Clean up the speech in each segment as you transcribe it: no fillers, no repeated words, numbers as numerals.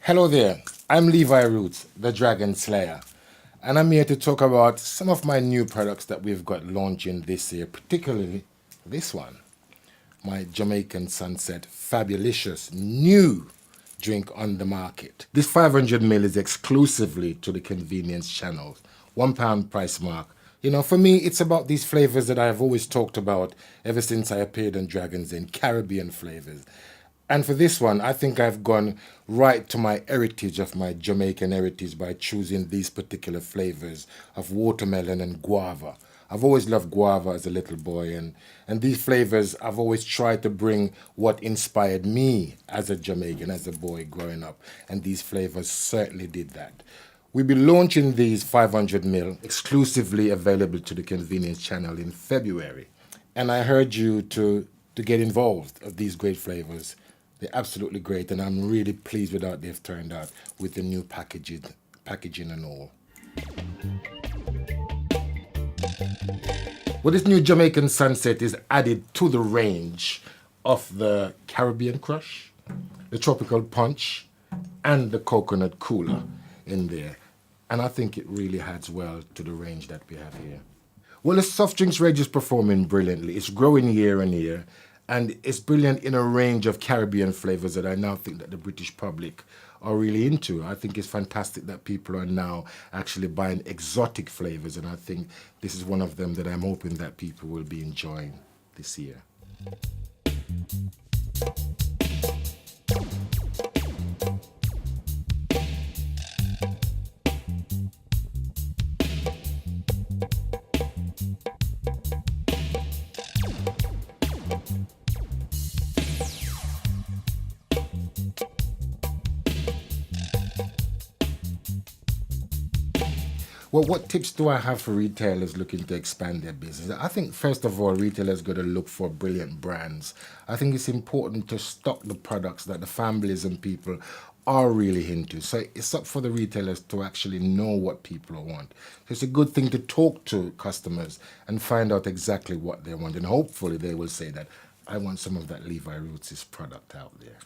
Hello there, I'm Levi Roots, the Dragon Slayer, and I'm here to talk about some of my new products that we've got launching this year, particularly this one, my Jamaican Sunset Fabulicious new drink on the market. This 500ml is exclusively to the convenience channels, £1 price mark. You know, for me, it's about these flavors that I've always talked about ever since I appeared on Dragon's Den, Caribbean flavors. And for this one, I think I've gone right to my heritage of my Jamaican heritage by choosing these particular flavors of watermelon and guava. I've always loved guava as a little boy, and these flavors, I've always tried to bring what inspired me as a Jamaican, as a boy growing up. And these flavors certainly did that. We'll be launching these 500ml exclusively available to the convenience channel in February. And I heard you to get involved of these great flavors. They're absolutely great, and I'm really pleased with how they've turned out with the new packaging and all. Well, this new Jamaican Sunset is added to the range of the Caribbean Crush, the Tropical Punch, and the Coconut Cooler in there. And I think it really adds well to the range that we have here. Well, the soft drinks range is performing brilliantly. It's growing year on year. And it's brilliant in a range of Caribbean flavors that I now think that the British public are really into. I think it's fantastic that people are now actually buying exotic flavors, and I think this is one of them that I'm hoping that people will be enjoying this year. Well, what tips do I have for retailers looking to expand their business? I think, first of all, retailers got to look for brilliant brands. I think it's important to stock the products that the families and people are really into. So it's up for the retailers to actually know what people want. So it's a good thing to talk to customers and find out exactly what they want. And hopefully they will say that, I want some of that Levi Roots' product out there.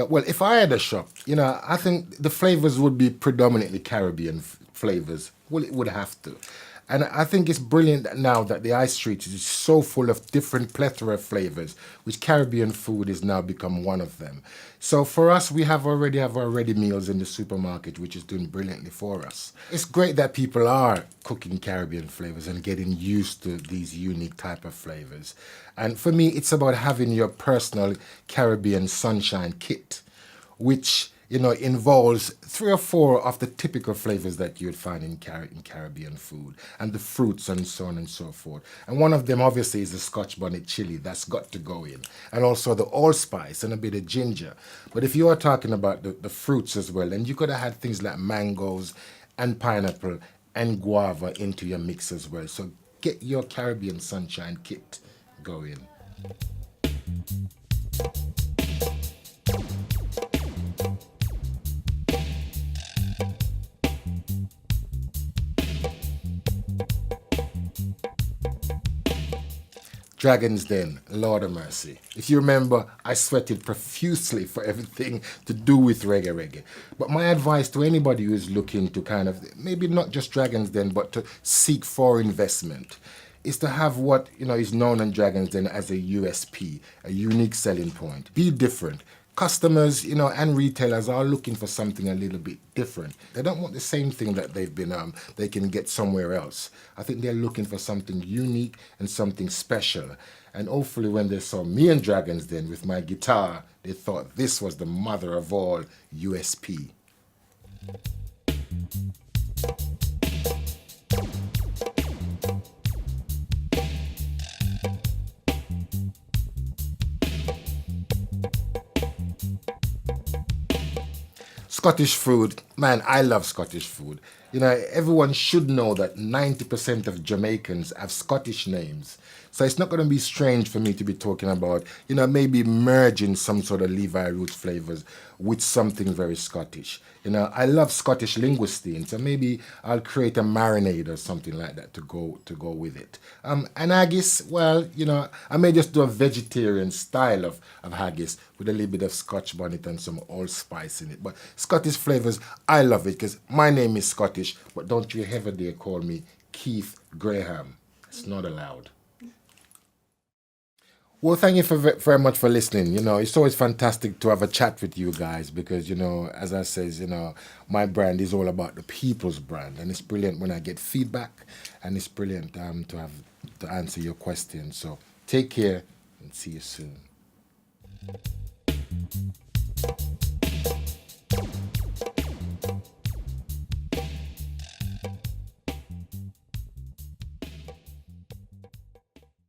Well, if I had a shop, I think the flavors would be predominantly Caribbean flavors. Well, it would have to. And I think it's brilliant that now that the high street is so full of different plethora of flavors, which Caribbean food has now become one of them. So for us, we already have our ready meals in the supermarket, which is doing brilliantly for us. It's great that people are cooking Caribbean flavors and getting used to these unique type of flavors. And for me, it's about having your personal Caribbean sunshine kit, which involves 3 or 4 of the typical flavors that you'd find in Caribbean food, and the fruits and so on and so forth. And one of them, obviously, is the Scotch bonnet chili. That's got to go in. And also the allspice and a bit of ginger. But if you are talking about the fruits as well, then you could have had things like mangoes and pineapple and guava into your mix as well. So get your Caribbean sunshine kit going. Dragon's Den, Lord of mercy. If you remember, I sweated profusely for everything to do with reggae. But my advice to anybody who is looking to kind of, maybe not just Dragon's Den, but to seek for investment, is to have what is known on Dragon's Den as a USP, a unique selling point. Be different. Customers, and retailers are looking for something a little bit different. They don't want the same thing that they can get somewhere else. I think they're looking for something unique and something special. And hopefully when they saw me in Dragon's Den with my guitar, they thought this was the mother of all USP. Scottish food, man, I love Scottish food. Everyone should know that 90% of Jamaicans have Scottish names. So it's not going to be strange for me to be talking about, you know, maybe merging some sort of Levi Roots flavors with something very Scottish. You know, I love Scottish linguine, so maybe I'll create a marinade or something like that to go with it. And haggis, well, you know, I may just do a vegetarian style of haggis with a little bit of Scotch bonnet and some allspice in it. But Scottish flavors, I love it because my name is Scottish, but don't you ever dare call me Keith Graham. It's not allowed. Well, thank you very much for listening. You know, it's always fantastic to have a chat with you guys because, you know, as I says, you know, my brand is all about the people's brand, and it's brilliant when I get feedback, and it's brilliant to have to answer your questions. So take care and see you soon.